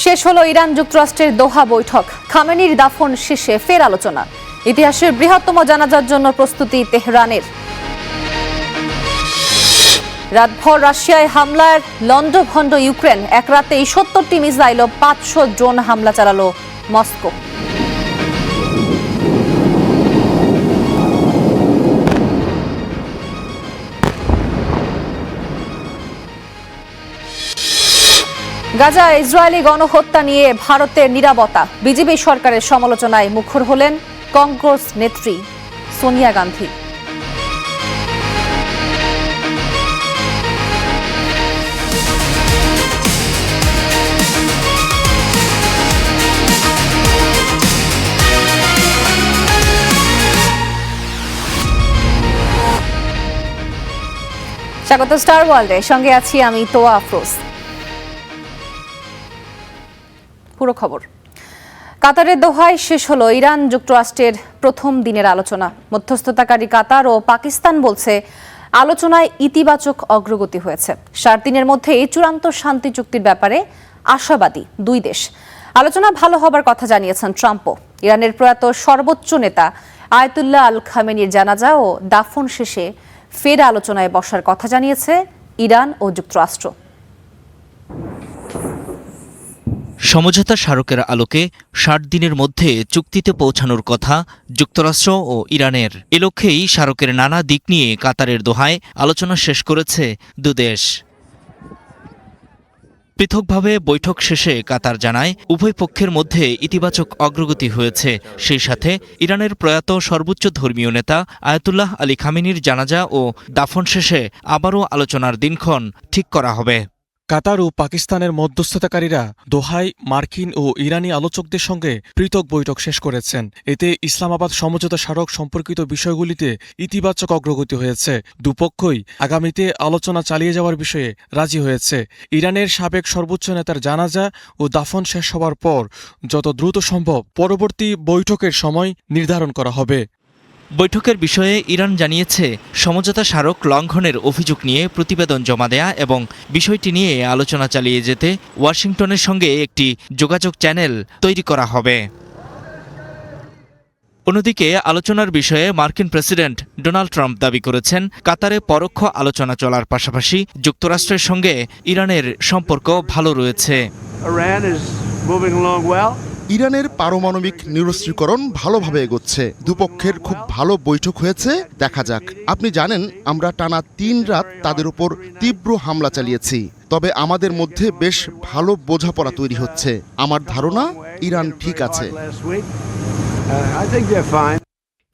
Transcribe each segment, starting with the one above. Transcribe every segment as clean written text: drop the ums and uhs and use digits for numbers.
শেষ হলো ইরান যুক্তরাষ্ট্রের দোহা বৈঠক। খামেনির দাফন শেষে ফের আলোচনা। ইতিহাসের বৃহত্তম জানাজার জন্য প্রস্তুতি তেহরানের। রাতভর রাশিয়ায় হামলার লন্ডভন্ড ইউক্রেন। এক রাতেই ৭০টি মিসাইল ও ৫০০ ড্রোন হামলা চালালো মস্কো। গাজা ইসরায়েলি গণহত্যা নিয়ে ভারতের নীরবতা। বিজেপি সরকারের সমালোচনায় মুখর হলেন কংগ্রেস নেত্রী সোনিয়া গান্ধী। স্বাগত স্টার ওয়ার্ল্ডে, সঙ্গে আছি আমি তোয়া আফরোজ। পুরো খবর। কাতারের দোহায় শেষ হলো ইরান যুক্তরাষ্ট্রের প্রথম দিনের আলোচনা। মধ্যস্থতাকারী কাতার ও পাকিস্তান বলছে আলোচনায় ইতিবাচক অগ্রগতি হয়েছে। 7 দিনের মধ্যেই চূড়ান্ত শান্তি চুক্তির ব্যাপারে আশাবাদী দুই দেশ। আলোচনা ভালো হবার কথা জানিয়েছেন ট্রাম্পও। ইরানের প্রয়াত সর্বোচ্চ নেতা আয়াতুল্লাহ আল খামেনির জানাজা ও দাফন শেষে ফের আলোচনায় বসার কথা জানিয়েছে ইরান ও যুক্তরাষ্ট্র। সমঝোতা স্মারকের আলোকে 60 দিনের মধ্যে চুক্তিতে পৌঁছানোর কথা যুক্তরাষ্ট্র ও ইরানের। এ লক্ষ্যেই স্মারকের নানা দিক নিয়ে কাতারের দোহায় আলোচনা শেষ করেছে দুদেশ। পৃথকভাবে বৈঠক শেষে কাতার জানায় উভয় পক্ষের মধ্যে ইতিবাচক অগ্রগতি হয়েছে। সেই সাথে ইরানের প্রয়াত সর্বোচ্চ ধর্মীয় নেতা আয়াতুল্লাহ আলী খামেনির জানাজা ও দাফন শেষে আবারও আলোচনার দিনক্ষণ ঠিক করা হবে। কাতার ও পাকিস্তানের মধ্যস্থতাকারীরা দোহায় মার্কিন ও ইরানি আলোচকদের সঙ্গে পৃথক বৈঠক শেষ করেছেন। এতে ইসলামাবাদ সমঝোতা স্মারক সম্পর্কিত বিষয়গুলিতে ইতিবাচক অগ্রগতি হয়েছে। দুপক্ষই আগামীতে আলোচনা চালিয়ে যাওয়ার বিষয়ে রাজি হয়েছে। ইরানের সাবেক সর্বোচ্চ নেতার জানাজা ও দাফন শেষ হওয়ার পর যত দ্রুত সম্ভব পরবর্তী বৈঠকের সময় নির্ধারণ করা হবে। বৈঠকের বিষয়ে ইরান জানিয়েছে সমঝোতা স্মারক লঙ্ঘনের অভিযোগ নিয়ে প্রতিবেদন জমা দেয়া এবং বিষয়টি নিয়ে আলোচনা চালিয়ে যেতে ওয়াশিংটনের সঙ্গে একটি যোগাযোগ চ্যানেল তৈরি করা হবে। অন্যদিকে আলোচনার বিষয়ে মার্কিন প্রেসিডেন্ট ডোনাল্ড ট্রাম্প দাবি করেছেন কাতারে পরোক্ষ আলোচনা চলার পাশাপাশি যুক্তরাষ্ট্রের সঙ্গে ইরানের সম্পর্ক ভালো রয়েছে। ইরানের পারমাণবিক নিরস্ত্রীকরণ ভালোভাবে এগোচ্ছে। দুপক্ষের খুব ভালো বৈঠক হয়েছে, দেখা যাক। আপনি জানেন আমরা টানা 3 রাত তাদের উপর তীব্র হামলা চালিয়েছি, তবে আমাদের মধ্যে বেশ ভালো বোঝাপড়া তৈরি হচ্ছে। আমার ধারণা ইরান ঠিক আছে।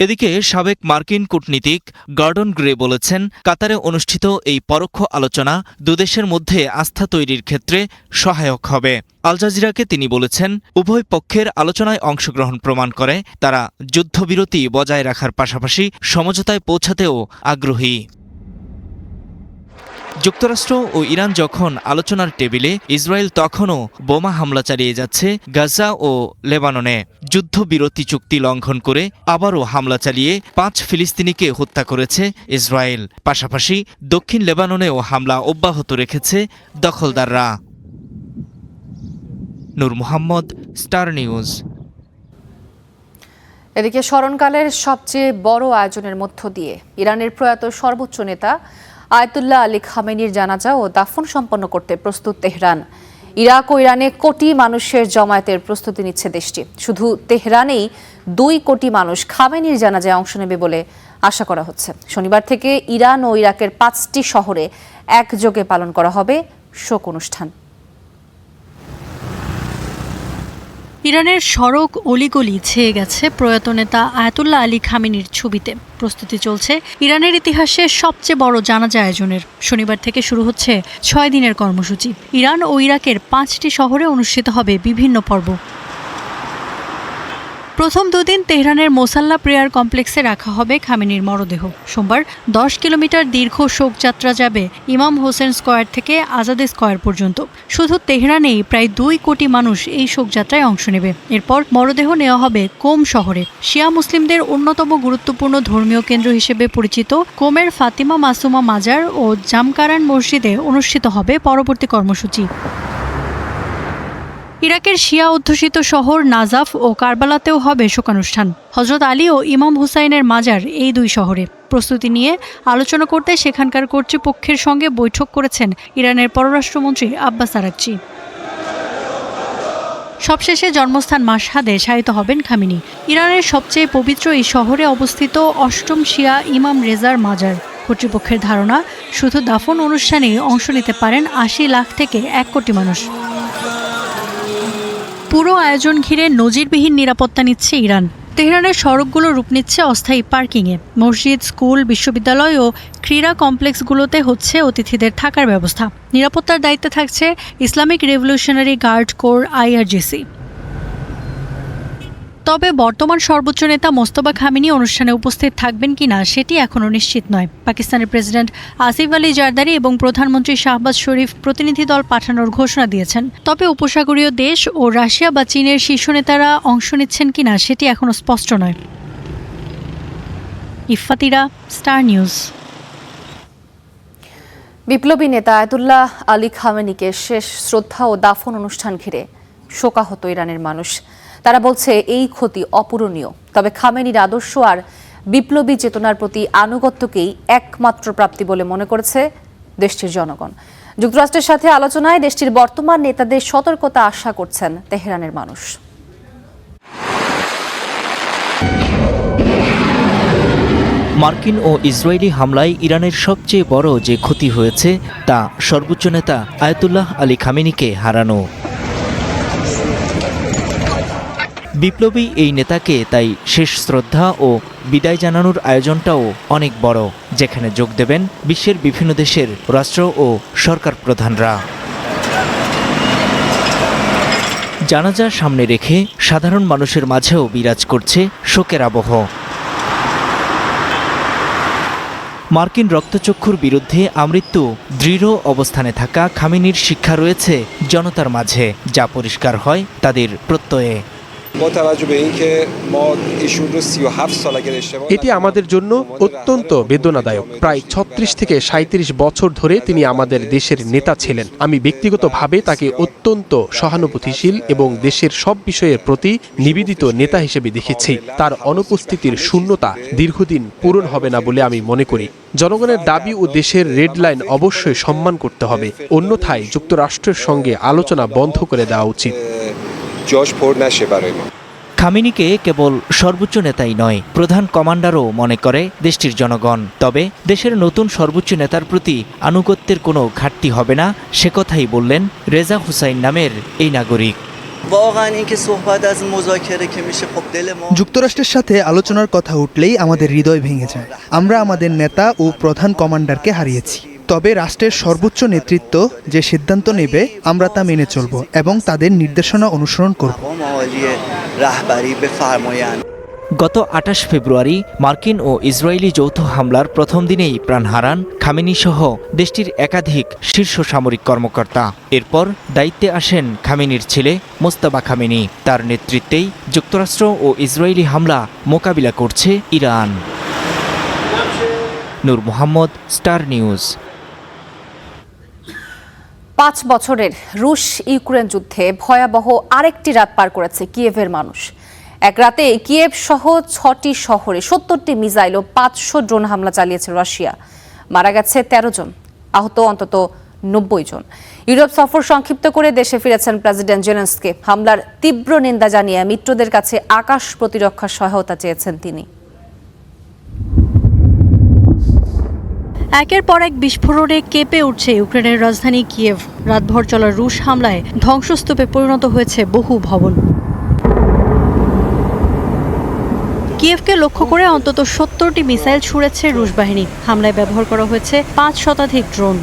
এদিকে সাবেক মার্কিন কূটনীতিক গর্ডন গ্রে বলেছেন কাতারে অনুষ্ঠিত এই পরোক্ষ আলোচনা দুদেশের মধ্যে আস্থা তৈরির ক্ষেত্রে সহায়ক হবে। আল জাজিরাকে তিনি বলেছেন উভয় পক্ষের আলোচনায় অংশগ্রহণ প্রমাণ করে তারা যুদ্ধবিরতি বজায় রাখার পাশাপাশি সমঝোতায় পৌঁছাতেও আগ্রহী। যুক্তরাষ্ট্র ও ইরান যখন আলোচনার টেবিলে, ইসরায়েল তখনও বোমা হামলা চালিয়ে যাচ্ছে গাজা ও লেবাননে। যুদ্ধবিরতি চুক্তি লঙ্ঘন করে আবারও হামলা চালিয়ে 5 ফিলিস্তিনিকে হত্যা করেছে ইসরায়েল। পাশাপাশি দক্ষিণ লেবাননেও হামলা অব্যাহত রেখেছে দখলদাররা। নূর মোহাম্মদ, স্টার নিউজ। এদিকে স্মরণকালের সবচেয়ে বড় আয়োজনের মধ্য দিয়ে ইরানের প্রয়াত সর্বোচ্চ নেতা আয়াতুল্লাহ আলী খামেনির জানাজা ও দাফন সম্পন্ন করতে প্রস্তুত তেহরান। ইরাক ও ইরানে কোটি মানুষের জমায়েতের প্রস্তুতি নিচ্ছে দেশটি। শুধু তেহরানেই 2 কোটি মানুষ খামেনির জানাজায় অংশ নেবে বলে আশা করা হচ্ছে। শনিবার থেকে ইরান ও ইরাকের 5টি শহরে একযোগে পালন করা হবে শোক অনুষ্ঠান। ইরানের সড়ক অলিগলি ছেয়ে গেছে প্রয়াত নেতা আয়াতুল্লাহ আলী খামেনির ছবিতে। প্রস্তুতি চলছে ইরানের ইতিহাসে সবচেয়ে বড় জানাজা আয়োজনের। শনিবার থেকে শুরু হচ্ছে 6 দিনের কর্মসূচি। ইরান ও ইরাকের 5টি শহরে অনুষ্ঠিত হবে বিভিন্ন পর্ব। প্রথম 2 দিন তেহরানের মোসাল্লা প্রেয়ার কমপ্লেক্সে রাখা হবে খামেনির মরদেহ। সোমবার 10 কিলোমিটার দীর্ঘ শোকযাত্রা যাবে ইমাম হোসেন স্কয়ার থেকে আজাদে স্কয়ার পর্যন্ত। শুধু তেহরানেই প্রায় 2 কোটি মানুষ এই শোকযাত্রায় অংশ নেবে। এরপর মরদেহ নেওয়া হবে কোম শহরে। শিয়া মুসলিমদের অন্যতম গুরুত্বপূর্ণ ধর্মীয় কেন্দ্র হিসেবে পরিচিত কোমের ফাতিমা মাসুমা মাজার ও জামকারান মসজিদে অনুষ্ঠিত হবে পরবর্তী কর্মসূচি। ইরাকের শিয়া অধ্যুষিত শহর নাজাফ ও কারবালাতেও হবে শোকানুষ্ঠান। হজরত আলী ও ইমাম হুসাইনের মাজার এই দুই শহরে। প্রস্তুতি নিয়ে আলোচনা করতে সেখানকার কর্তৃপক্ষের সঙ্গে বৈঠক করেছেন ইরানের পররাষ্ট্রমন্ত্রী আব্বাস আরাকচি। সবশেষে জন্মস্থান মাশহাদে শায়িত হবেন খামেনি। ইরানের সবচেয়ে পবিত্র এই শহরে অবস্থিত অষ্টম শিয়া ইমাম রেজার মাজার। কর্তৃপক্ষের ধারণা, শুধু দাফন অনুষ্ঠানে অংশ নিতে পারেন ৮০ লাখ থেকে ১ কোটি মানুষ। পুরো আয়োজন ঘিরে নজিরবিহীন নিরাপত্তা নিচ্ছে ইরান। তেহরানের সড়কগুলো রূপ নিচ্ছে অস্থায়ী পার্কিংয়ে। মসজিদ, স্কুল, বিশ্ববিদ্যালয় ও ক্রীড়া কমপ্লেক্সগুলোতে হচ্ছে অতিথিদের থাকার ব্যবস্থা। নিরাপত্তার দায়িত্বে থাকছে Islamic revolutionary guard corps IRGC। তবে বর্তমান সর্বোচ্চ নেতা মোস্তফা খামেনি অনুষ্ঠানে উপস্থিত থাকবেন কিনা সেটি এখনও নিশ্চিত নয়। পাকিস্তানের প্রেসিডেন্ট আসিফ আলী জারদারি এবং প্রধানমন্ত্রী শাহবাজ শরীফ প্রতিনিধি দল পাঠানোর ঘোষণা দিয়েছেন। তবে উপসাগরীয় দেশ ও রাশিয়া বা চীনের শীর্ষ নেতারা অংশ নিচ্ছেন কিনা সেটি এখনও স্পষ্ট নয়। ইফাতিরা, স্টার নিউজ। বিপ্লবী নেতা আয়াতুল্লাহ আলী খামেনিকে শেষ শ্রদ্ধা ও দাফন অনুষ্ঠান ঘিরে শোকাহত ইরানের মানুষ। তারা বলছে এই ক্ষতি অপূরণীয়। তবে খামেনির আদর্শ আর বিপ্লবী চেতনার প্রতি আনুগত্যকেই একমাত্র প্রাপ্তি বলে মনে করেছে দেশটির জনগণ। যুক্তরাষ্ট্রের সাথে আলোচনায় দেশটির বর্তমান নেতাদের সতর্কতা আশা করছেন তেহরানের মানুষ। মার্কিন ও ইসরায়েলি হামলায় ইরানের সবচেয়ে বড় যে ক্ষতি হয়েছে তা সর্বোচ্চ নেতা আয়াতুল্লাহ আলী খামেনিকে হারানো। বিপ্লবী এই নেতাকে তাই শেষ শ্রদ্ধা ও বিদায় জানানোর আয়োজনটাও অনেক বড়, যেখানে যোগ দেবেন বিশ্বের বিভিন্ন দেশের রাষ্ট্র ও সরকার প্রধানরা। জানাজা সামনে রেখে সাধারণ মানুষের মাঝেও বিরাজ করছে শোকের আবহ। মার্কিন রক্তচক্ষুর বিরুদ্ধে আমৃত্যু দৃঢ় অবস্থানে থাকা খামেনির শিক্ষা রয়েছে জনতার মাঝে, যা পরিষ্কার হয় তাদের প্রত্যয়ে। এটি আমাদের জন্য অত্যন্ত বেদনাদায়ক। প্রায় ৩৬ থেকে ৩৭ বছর ধরে তিনি আমাদের দেশের নেতা ছিলেন। আমি ব্যক্তিগতভাবে তাকে অত্যন্ত সহানুভূতিশীল এবং দেশের সব বিষয়ের প্রতি নিবেদিত নেতা হিসেবে দেখেছি। তার অনুপস্থিতির শূন্যতা দীর্ঘদিন পূরণ হবে না বলে আমি মনে করি। জনগণের দাবি ও দেশের রেড লাইন অবশ্যই সম্মান করতে হবে, অন্যথায় যুক্তরাষ্ট্রের সঙ্গে আলোচনা বন্ধ করে দেওয়া উচিত। খামেনিকে কেবল সর্বোচ্চ নেতাই নয়, প্রধান কমান্ডারও মনে করে দেশটির জনগণ। তবে দেশের নতুন সর্বোচ্চ নেতার প্রতি আনুগত্যের কোনো ঘাটতি হবে না, সে কথাই বললেন রেজা হুসাইন নামের এই নাগরিক। যুক্তরাষ্ট্রের সাথে আলোচনার কথা উঠলেই আমাদের হৃদয় ভেঙে যায়। আমরা আমাদের নেতা ও প্রধান কমান্ডারকে হারিয়েছি। তবে রাষ্ট্রের সর্বোচ্চ নেতৃত্ব যে সিদ্ধান্ত নেবে আমরা তা মেনে চলব এবং তাদের নির্দেশনা অনুসরণ করব। গত ২৮ ফেব্রুয়ারি মার্কিন ও ইসরায়েলি যৌথ হামলার প্রথম দিনেই প্রাণ হারান খামেনি সহ দেশটির একাধিক শীর্ষ সামরিক কর্মকর্তা। এরপর দায়িত্বে আসেন খামেনির ছেলে মোস্তফা খামেনি। তার নেতৃত্বেই যুক্তরাষ্ট্র ও ইসরায়েলি হামলা মোকাবিলা করছে ইরান। নূর মোহাম্মদ, স্টার নিউজ। ৫ বছরের রুশ ইউক্রেন যুদ্ধে ভয়াবহ আরেকটি রাত পার করেছে কিয়েভের মানুষ। এক রাতে কিয়েভ সহ ৬টি শহরে ৭০টি মিসাইল ও ৫০০ ড্রোন হামলা চালিয়েছে রাশিয়া। মারা গেছে ১৩ জন, আহত অন্তত ৯০ জন। ইউরোপ সফর সংক্ষিপ্ত করে দেশে ফিরেছেন প্রেসিডেন্ট জেলেনস্কি। হামলার তীব্র নিন্দা জানিয়ে মিত্রদের কাছে আকাশ প্রতিরক্ষার সহায়তা চেয়েছেন তিনি। একের পর এক বিস্ফোরণে কেঁপে উঠছে ইউক্রেনের রাজধানী কিয়েভ। রাতভর চলা রুশ হামলায় ধ্বংসস্তূপে পরিণত হয়েছে বহু ভবন। কিয়েভকে লক্ষ্য করে অন্তত ৭০টি মিসাইল ছুড়েছে রুশ বাহিনী। হামলায় ব্যবহার করা হয়েছে ৫ শতাধিক ড্রোন।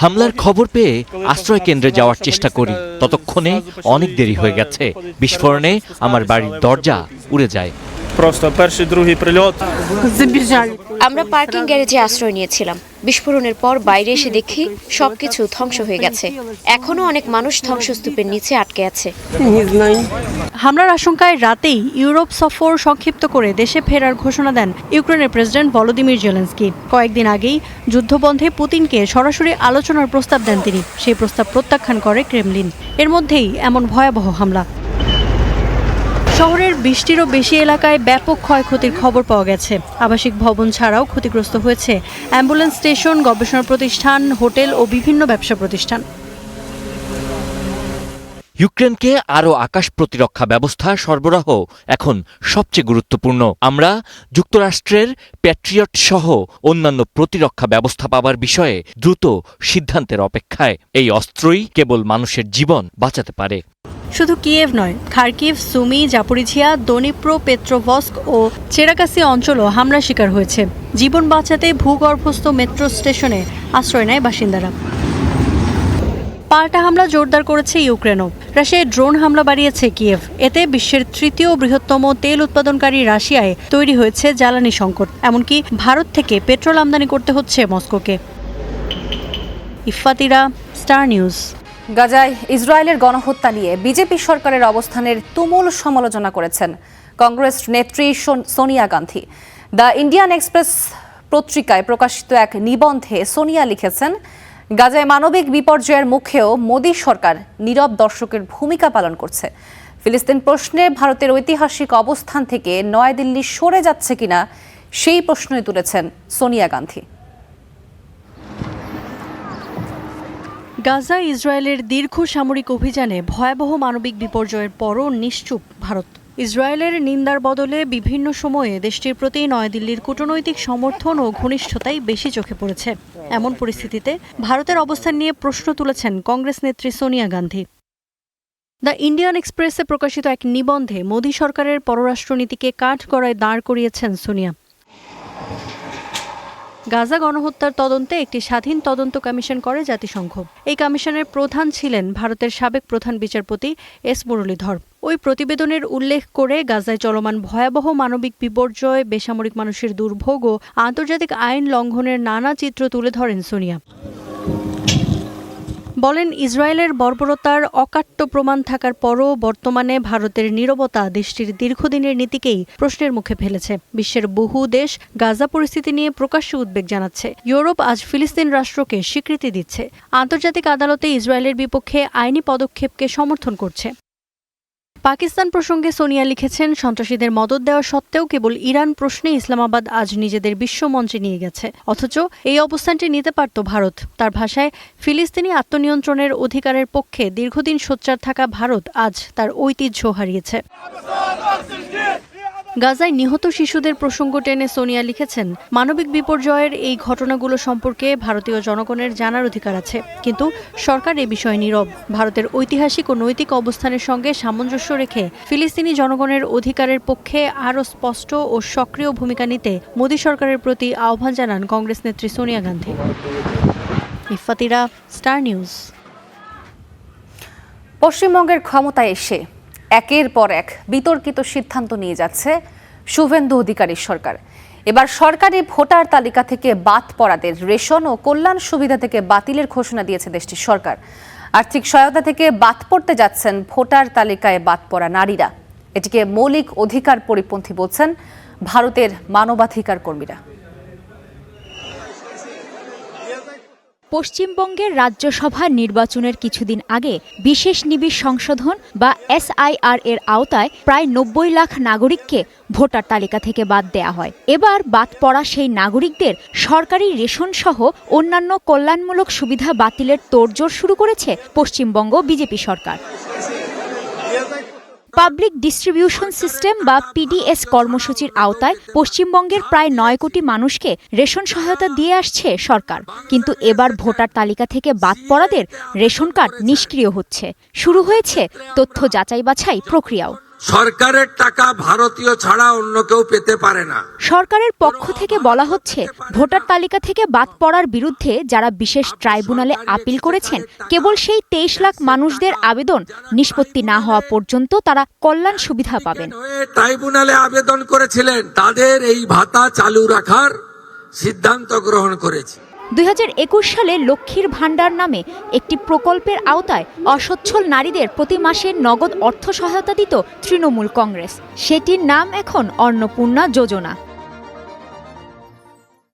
হামলার খবর পেয়ে আশ্রয় কেন্দ্রে যাওয়ার চেষ্টা করি, ততক্ষণে অনেক দেরি হয়ে গেছে। বিস্ফোরণে আমার বাড়ির দরজা উড়ে যায়। Просто перший, другий прильот. আমরা পার্কিং গ্যারেজে আশ্রয় নিয়েছিলাম। বিস্ফোরণের পর বাইরে এসে দেখি সবকিছু ধ্বংস হয়ে গেছে। এখনো অনেক মানুষ ধ্বংসস্তূপের নিচে আটকে আছে। হামলার আশঙ্কায় রাতেই ইউরোপ সফর সংক্ষিপ্ত করে দেশে ফেরার ঘোষণা দেন ইউক্রেনের প্রেসিডেন্ট ভলোদিমির জেলেনস্কি। কয়েকদিন আগেই যুদ্ধবন্ধে পুতিনকে সরাসরি আলোচনার প্রস্তাব দেন তিনি। সেই প্রস্তাব প্রত্যাখ্যান করে ক্রেমলিন। এর মধ্যেই এমন ভয়াবহ হামলা। শহরের 20টিরও বেশি এলাকায় ব্যাপক ক্ষয়ক্ষতির খবর পাওয়া গেছে। আবাসিক ভবন ছাড়াও ক্ষতিগ্রস্ত হয়েছে অ্যাম্বুলেন্স স্টেশন, গবেষণা প্রতিষ্ঠান, হোটেল ও বিভিন্ন ব্যবসা প্রতিষ্ঠান। ইউক্রেনকে আরও আকাশ প্রতিরক্ষা ব্যবস্থা সরবরাহ এখন সবচেয়ে গুরুত্বপূর্ণ। আমরা যুক্তরাষ্ট্রের প্যাট্রিয়ট সহ অন্যান্য প্রতিরক্ষা ব্যবস্থা পাবার বিষয়ে দ্রুত সিদ্ধান্তের অপেক্ষায়। এই অস্ত্রই কেবল মানুষের জীবন বাঁচাতে পারে। শুধু কিয়েভ নয়, Kharkiv, Sumy, Zaporizhzhia, Dnipro, Petrovsk ও চেরাকাসি অঞ্চলও হামলার শিকার হয়েছে। জীবন বাঁচাতে ভূগর্ভস্থ মেট্রো স্টেশনে আশ্রয় নেয় বাসিন্দারা। পাল্টা হামলা জোরদার করেছে ইউক্রেনও। রাশিয়ায় ড্রোন হামলা বাড়িয়েছে কিয়েভ। এতে বিশ্বের তৃতীয় বৃহত্তম তেল উৎপাদনকারী রাশিয়ায় তৈরি হয়েছে জ্বালানি সংকট। এমনকি ভারত থেকে পেট্রোল আমদানি করতে হচ্ছে মস্কোকে। ইফফাতিরা, স্টার নিউজ। গাজায় ইসরায়েলের গণহত্যা নিয়ে বিজেপি সরকারের অবস্থানের তুমুল সমালোচনা করেছেন কংগ্রেস নেত্রী Sonia Gandhi. The Indian express পত্রিকায় প্রকাশিত এক নিবন্ধে সোনিয়া লিখেছেন, গাজায় মানবিক বিপর্যয়ের মুখেও মোদী সরকার নীরব দর্শকের ভূমিকা পালন করছে। ফিলিস্তিন প্রশ্নে ভারতের ঐতিহাসিক অবস্থান থেকে নয়াদিল্লি সরে যাচ্ছে কিনা সেই প্রশ্নই তুলেছেন সোনিয়া গান্ধী। গাজা ইসরায়েলের দীর্ঘ সামরিক অভিযানে ভয়াবহ মানবিক বিপর্যয়ের পরও নিশ্চুপ ভারত। ইসরায়েলের নিন্দার বদলে বিভিন্ন সময়ে দেশটির প্রতি নয়াদিল্লির কূটনৈতিক সমর্থন ও ঘনিষ্ঠতাই বেশি চোখে পড়েছে। এমন পরিস্থিতিতে ভারতের অবস্থান নিয়ে প্রশ্ন তুলেছেন কংগ্রেস নেত্রী সোনিয়া গান্ধী। দ্য ইন্ডিয়ান এক্সপ্রেসে প্রকাশিত এক নিবন্ধে মোদী সরকারের পররাষ্ট্রনীতিকে কাঠগড়ায় দাঁড় করিয়েছেন সোনিয়া। গাজা গণহত্যার তদন্তে একটি স্বাধীন তদন্ত কমিশন করে জাতিসংঘ। এই কমিশনের প্রধান ছিলেন ভারতের সাবেক প্রধান বিচারপতি এস মুরলীধর। ওই প্রতিবেদনের উল্লেখ করে গাজায় চলমান ভয়াবহ মানবিক বিপর্যয়, বেসামরিক মানুষের দুর্ভোগ ও আন্তর্জাতিক আইন লঙ্ঘনের নানা চিত্র তুলে ধরেন সোনিয়া। বলেন, ইসরায়েলের বর্বরতার অকাট্য প্রমাণ থাকার পরও বর্তমানে ভারতের নীরবতা দেশটির দীর্ঘদিনের নীতিকেই প্রশ্নের মুখে ফেলেছে। বিশ্বের বহু দেশ গাজা পরিস্থিতি নিয়ে প্রকাশ্যে উদ্বেগ জানাচ্ছে। ইউরোপ আজ ফিলিস্তিন রাষ্ট্রকে স্বীকৃতি দিচ্ছে। আন্তর্জাতিক আদালতে ইসরায়েলের বিপক্ষে আইনি পদক্ষেপকে সমর্থন করছে। পাকিস্তান প্রসঙ্গে সোনিয়া লিখেছেন, সন্ত্রাসীদের মদদ দেওয়া সত্ত্বেও কেবল ইরান প্রশ্নে ইসলামাবাদ আজ নিজেদের বিশ্বমঞ্চে নিয়ে গেছে। অথচ এই অবস্থানটি নিতে পারত ভারত। তার ভাষায়, ফিলিস্তিনি আত্মনিয়ন্ত্রণের অধিকারের পক্ষে দীর্ঘদিন সোচ্চার থাকা ভারত আজ তার ঐতিহ্য হারিয়েছে। গাজায় নিহত শিশুদের প্রসঙ্গ টেনে সোনিয়া লিখেছেন, মানবিক বিপর্যয়ের এই ঘটনাগুলো সম্পর্কে ভারতীয় জনগণের জানার অধিকার আছে, কিন্তু সরকার এ বিষয়ে নীরব। ভারতের ঐতিহাসিক ও নৈতিক অবস্থানের সঙ্গে সামঞ্জস্য রেখে ফিলিস্তিনি জনগণের অধিকারের পক্ষে আরও স্পষ্ট ও সক্রিয় ভূমিকা নিতে মোদী সরকারের প্রতি আহ্বান জানান কংগ্রেস নেত্রী সোনিয়া গান্ধী। ইফফাতিরা, স্টার নিউজ। পশ্চিমবঙ্গের ক্ষমতায় এসে একের পর এক বিতর্কিত সিদ্ধান্ত নিয়ে যাচ্ছে শুভেন্দু অধিকারীর সরকার। এবার সরকারি ভোটার তালিকা থেকে বাদ পড়াদের রেশন ও কল্যাণ সুবিধা থেকে বাতিলের ঘোষণা দিয়েছে দেশটির সরকার। আর্থিক সহায়তা থেকে বাদ পড়তে যাচ্ছেন ভোটার তালিকায় বাদ পড়া নারীরা। এটিকে মৌলিক অধিকার পরিপন্থী বলছেন ভারতের মানবাধিকার কর্মীরা। পশ্চিমবঙ্গের রাজ্যসভা নির্বাচনের কিছুদিন আগে বিশেষ নিবিড় সংশোধন বা SIR এর আওতায় প্রায় 90 লাখ নাগরিককে ভোটার তালিকা থেকে বাদ দেয়া হয়। এবার বাদ পড়া সেই নাগরিকদের সরকারি রেশন সহ অন্যান্য কল্যাণমূলক সুবিধা বাতিলের তোড়জোড় শুরু করেছে পশ্চিমবঙ্গ বিজেপি সরকার। পাবলিক ডিস্ট্রিবিউশন সিস্টেম বা PDS কর্মসূচির আওতায় পশ্চিমবঙ্গের প্রায় 9 কোটি মানুষকে রেশন সহায়তা দিয়ে আসছে সরকার। কিন্তু এবার ভোটার তালিকা থেকে বাদ পড়াদের রেশন কার্ড নিষ্ক্রিয় হচ্ছে। শুরু হয়েছে তথ্য যাচাই বাছাই প্রক্রিয়াও। সরকারের টাকা ভারতীয় ছাড়া অন্য কেউ পেতে পারে না। সরকারের পক্ষ থেকে বলা হচ্ছে ভোটার তালিকা থেকে বাদ পড়ার বিরুদ্ধে যারা বিশেষ ট্রাইব্যুনালে আপিল করেছেন কেবল সেই 23 লাখ মানুষদের আবেদন নিষ্পত্তি না হওয়া পর্যন্ত তারা কল্যাণ সুবিধা পাবেন। ট্রাইব্যুনালে আবেদন করেছিলেন তাদের এই ভাতা চালু রাখার সিদ্ধান্ত গ্রহণ করেছে। 2021 সালে লক্ষ্মীর ভাণ্ডার নামে একটি প্রকল্পের আওতায় অসচ্ছল নারীদের প্রতি মাসে নগদ অর্থ সহায়তা দিত তৃণমূল কংগ্রেস। সেটির নাম এখন অন্নপূর্ণা যোজনা।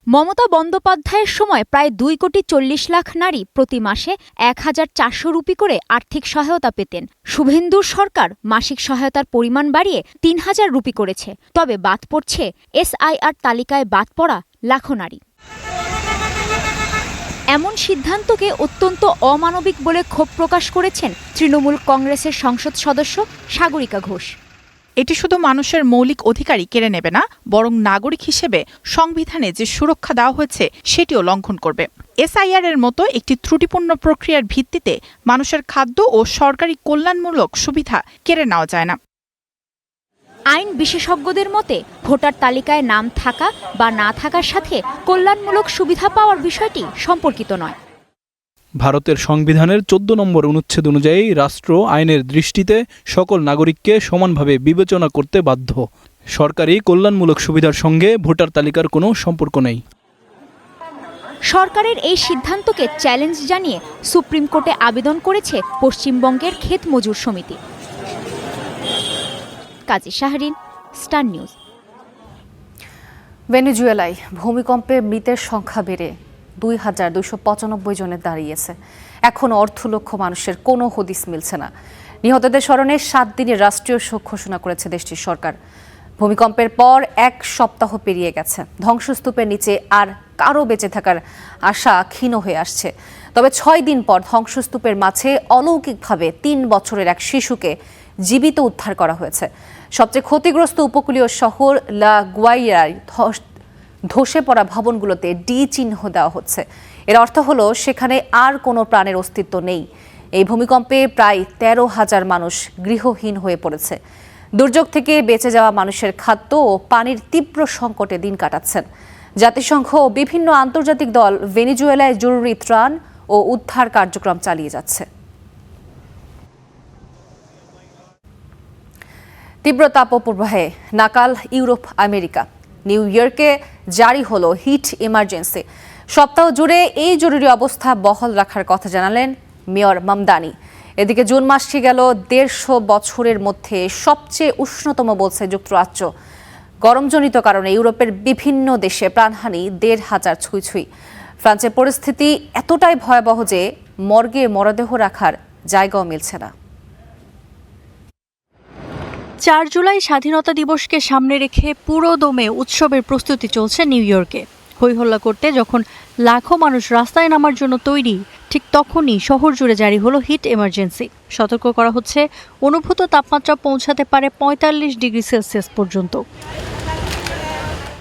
মমতা বন্দ্যোপাধ্যায়ের সময় প্রায় 2,40,00,000 নারী প্রতি মাসে 1,400 রুপি করে আর্থিক সহায়তা পেতেন। শুভেন্দুর সরকার মাসিক সহায়তার পরিমাণ বাড়িয়ে 3,000 রুপি করেছে। তবে বাদ পড়ছে SIR তালিকায় বাদ পড়া লাখো নারী। এমন সিদ্ধান্তকে অত্যন্ত অমানবিক বলে ক্ষোভ প্রকাশ করেছেন তৃণমূল কংগ্রেসের সংসদ সদস্য সাগরিকা ঘোষ। এটি শুধু মানুষের মৌলিক অধিকারই কেড়ে নেবে না, বরং নাগরিক হিসেবে সংবিধানে যে সুরক্ষা দেওয়া হয়েছে সেটিও লঙ্ঘন করবে। SIR এর মতো একটি ত্রুটিপূর্ণ প্রক্রিয়ার ভিত্তিতে মানুষের খাদ্য ও সরকারি কল্যাণমূলক সুবিধা কেড়ে নেওয়া যায় না। আইন বিশেষজ্ঞদের মতে ভোটার তালিকায় নাম থাকা বা না থাকার সাথে কল্যাণমূলক সুবিধা পাওয়ার বিষয়টি সম্পর্কিত নয়। ভারতের সংবিধানের 14 নম্বর অনুচ্ছেদ অনুযায়ী রাষ্ট্র আইনের দৃষ্টিতে সকল নাগরিককে সমানভাবে বিবেচনা করতে বাধ্য। সরকারি কল্যাণমূলক সুবিধার সঙ্গে ভোটার তালিকার কোনো সম্পর্ক নেই। সরকারের এই সিদ্ধান্তকে চ্যালেঞ্জ জানিয়ে সুপ্রিম কোর্টে আবেদন করেছে পশ্চিমবঙ্গের ক্ষেত মজুর সমিতি। কাজী শাহরিন, স্টার নিউজ। ভেনেজুয়েলায় ভূমিকম্পে মৃতের সংখ্যা বেড়ে 2,295 জনে দাঁড়িয়েছে। এখনও অর্ধলক্ষ মানুষের কোনো হদিস মিলছে না। নিহতদের স্মরণে 7 দিনের রাষ্ট্রীয় শোক ঘোষণা করেছে দেশটির সরকার। ভূমিকম্পের পর 1 সপ্তাহ পেরিয়ে গেছে। ধ্বংসস্তূপের নিচে আর কারো বেঁচে থাকার আশা ক্ষীণ হয়ে আসছে। তবে 6 দিন পর ধ্বংসস্তূপের মাঝে অলৌকিকভাবে 3 বছরের এক শিশুকে জীবিত উদ্ধার করা হয়েছে। সবচেয়ে ক্ষতিগ্রস্ত উপকূলীয় শহর লা গুয়াইরায় ধসে পড়া ভবনগুলোতে ডি চিহ্ন দেওয়া হচ্ছে। এর অর্থ হলো সেখানে আর কোনো প্রাণের অস্তিত্ব নেই। এই ভূমিকম্পে প্রায় 13,000 মানুষ গৃহহীন হয়ে পড়েছে। দুর্যোগ থেকে বেঁচে যাওয়া মানুষের খাদ্য ও পানির তীব্র সংকটে দিন কাটাচ্ছেন। জাতিসংঘ ও বিভিন্ন আন্তর্জাতিক দল ভেনেজুয়েলায় জরুরি ত্রাণ ও উদ্ধার কার্যক্রম চালিয়ে যাচ্ছে। তীব্র তাপপ্রবাহে নাকাল ইউরোপ আমেরিকা। নিউ ইয়র্কে জারি হলো হিট ইমার্জেন্সি। সপ্তাহ জুড়ে এই জরুরি অবস্থা বহাল রাখার কথা জানালেন মেয়র মামদানি। এদিকে জুন মাসটি গেল 150 বছরের মধ্যে সবচেয়ে উষ্ণতম বলছে যুক্তরাজ্য। গরমজনিত কারণে ইউরোপের বিভিন্ন দেশে প্রাণহানি 1,500 ছুঁই। ফ্রান্সের পরিস্থিতি এতটাই ভয়াবহ যে মর্গে মরদেহ রাখার জায়গাও মিলছে না। 4 জুলাই স্বাধীনতা দিবসকে সামনে রেখে পুরো দমে উৎসবের প্রস্তুতি চলছে নিউ ইয়র্কে। হইহল্লা করতে যখন লাখো মানুষ রাস্তায় নামার জন্য তৈরি, ঠিক তখনই শহর জুড়ে জারি হলো হিট এমার্জেন্সি। সতর্ক করা হচ্ছে অনুভূত তাপমাত্রা পৌঁছাতে পারে 45 ডিগ্রি সেলসিয়াস পর্যন্ত।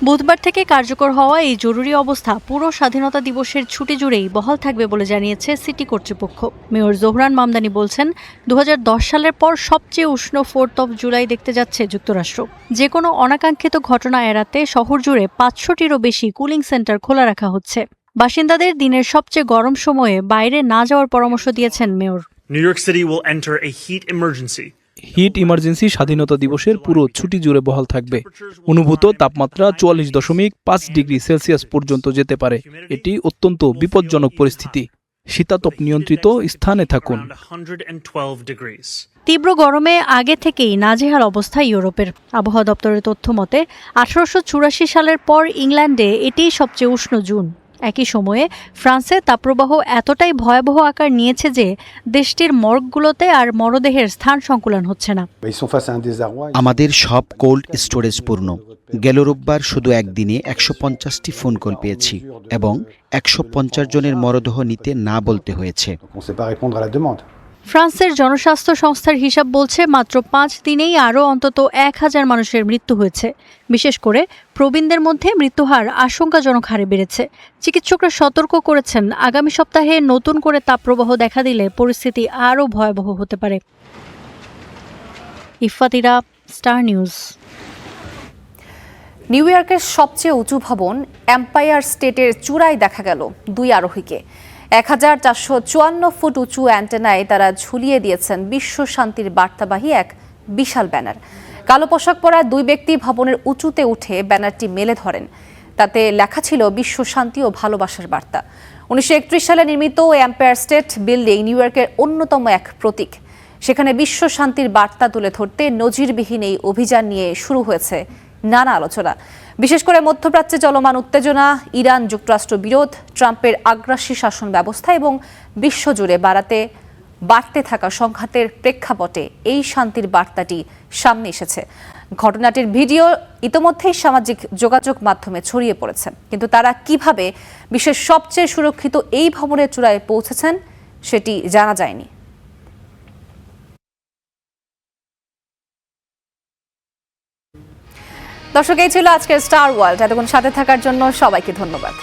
বুধবার থেকে কার্যকর হওয়া এই জরুরি অবস্থা পুরো স্বাধীনতা দিবসের ছুটি জুড়েই বহাল থাকবে বলে জানিয়েছে সিটি কর্তৃপক্ষ। মেয়র জোহরান মামদানি বলছেন, 2010 সালের পর সবচেয়ে উষ্ণ 4th of জুলাই দেখতে যাচ্ছে যুক্তরাষ্ট্র। যে কোনো অনাকাঙ্ক্ষিত ঘটনা এড়াতে শহর জুড়ে 500টিরও বেশি কুলিং সেন্টার খোলা রাখা হচ্ছে। বাসিন্দাদের দিনের সবচেয়ে গরম সময়ে বাইরে না যাওয়ার পরামর্শ দিয়েছেন মেয়র। New York City will enter a heat emergency. Heat emergency স্বাধীনতা দিবসের পুরো ছুটি জুড়ে বহাল থাকবে। অনুভূত তাপমাত্রা 44.5 ডিগ্রি সেলসিয়াস পর্যন্ত যেতে পারে। এটি অত্যন্ত বিপজ্জনক পরিস্থিতি। শীতাতপ নিয়ন্ত্রিত স্থানে থাকুন। তীব্র গরমে আগে থেকেই নাজেহাল অবস্থা ইউরোপের। আবহাওয়া দপ্তরের তথ্য মতে 1884 সালের পর ইংল্যান্ডে এটিই সবচেয়ে উষ্ণ জুন। একই সময়ে ফ্রান্সে তাপপ্রবাহ এতটাই ভয়াবহ আকার নিয়েছে যে দেশটির মর্গগুলোতে আর মরদেহের স্থান সংকুলান হচ্ছে না। আমাদের সব কোল্ড স্টোরেজ পূর্ণ। গেল রোববার শুধু একদিনে 150টি ফোন কল পেয়েছি এবং 150 জনের মরদেহ নিতে না বলতে হয়েছে। ফ্রান্সের জনস্বাস্থ্য সংস্থার হিসাব বলছে মাত্র 5 দিনেই আরও অন্তত 1000 মানুষের মৃত্যু হয়েছে। বিশেষ করে প্রবীণদের মধ্যে মৃত্যুহার আশঙ্কাজনক হারে বেড়েছে। চিকিৎসকরা সতর্ক করেছেন, আগামী সপ্তাহে নতুন করে তাপপ্রবাহ দেখা দিলে পরিস্থিতি আরও ভয়াবহ হতে পারে। ইফাতিরা, স্টার নিউজ। নিউ ইয়র্কের সবচেয়ে উঁচু ভবন এম্পায়ার স্টেটের চূড়ায় দেখা গেল দুই আরোহীকে। 1454 ফুট উঁচু অ্যান্টেনায় তারা ঝুলিয়ে দিয়েছেন বিশ্ব শান্তির বার্তাবাহী এক বিশাল ব্যানার। কালো পোশাক পরা দুই ব্যক্তি ভবনের উঁচুতে উঠে ব্যানারটি মেলে ধরেন। তাতে লেখা ছিল বিশ্ব শান্তি ও ভালোবাসার বার্তা। 1931 সালে নির্মিত এম্পায়ার স্টেট বিল্ডিং নিউ ইয়র্কের অন্যতম এক প্রতীক। সেখানে বিশ্ব শান্তির বার্তা তুলে ধরতে নজিরবিহীন এই অভিযান নিয়ে শুরু হয়েছে নানা আলোচনা। বিশেষ করে মধ্যপ্রাচ্যে চলমান উত্তেজনা, ইরান যুক্তরাষ্ট্র বিরোধ, ট্রাম্পের আগ্রাসী শাসন ব্যবস্থা এবং বিশ্বজুড়ে বাড়তে থাকা সংঘাতের প্রেক্ষাপটে এই শান্তির বার্তাটি সামনে এসেছে। ঘটনাটির ভিডিও ইতোমধ্যেই সামাজিক যোগাযোগ মাধ্যমে ছড়িয়ে পড়েছে, কিন্তু তারা কিভাবে বিশ্বের সবচেয়ে সুরক্ষিত এই ভবনের চূড়ায় পৌঁছেছেন সেটি জানা যায়নি। দর্শক, এই ছিল আজকের স্টার ওয়ার্ল্ড। এতক্ষণ সাথে থাকার জন্য সবাইকে ধন্যবাদ।